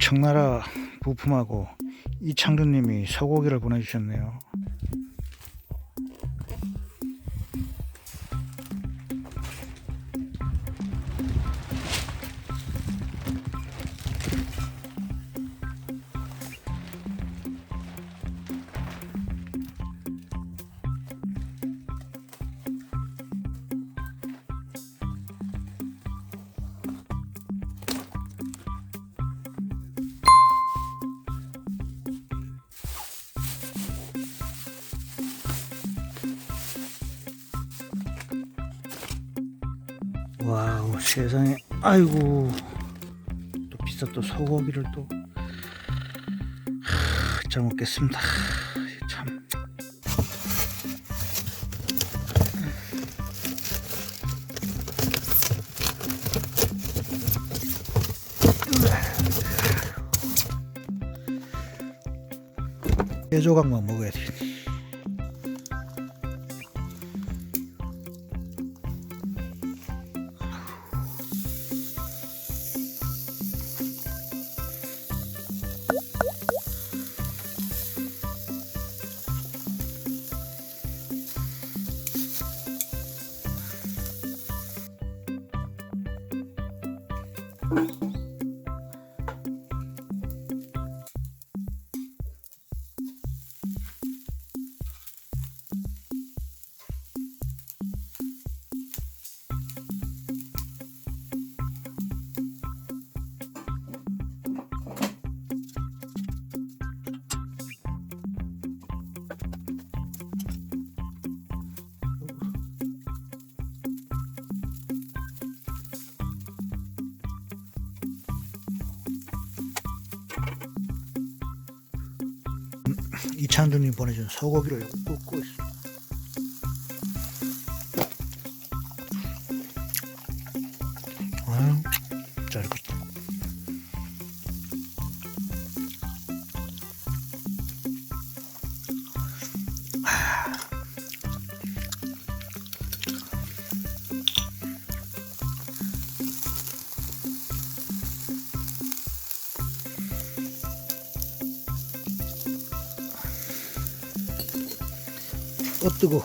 청나라 부품하고 이창준님이 소고기를 보내주셨네요. 와우, 세상에. 아이고, 또 비싸. 또 소고기를 또 잘 먹겠습니다. 참. 세 조각만 먹어야 돼. 이창준님 보내준 소고기를 굽고 있어. 아유, 잘 익었다. 뜨거.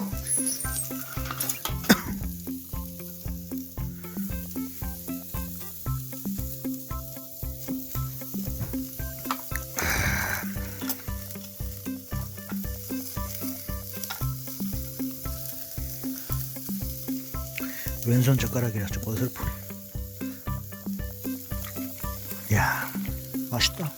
왼손 젓가락이라 좀 어설프네. 야, 맛있다.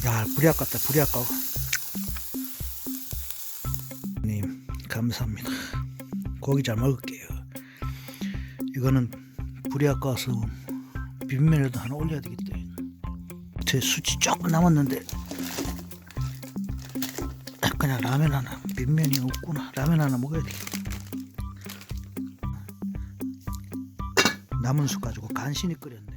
야, 불이 아깝다. 불이 아까워. 님, 감사합니다. 고기 잘 먹을게요. 이거는 불이 아까워서 비빔면에도 하나 올려야 되겠다. 제 수치 조금 남았는데 그냥 라면 하나. 비빔면이 없구나. 라면 하나 먹어야 되겠다. 남은 수 가지고 간신히 끓였네.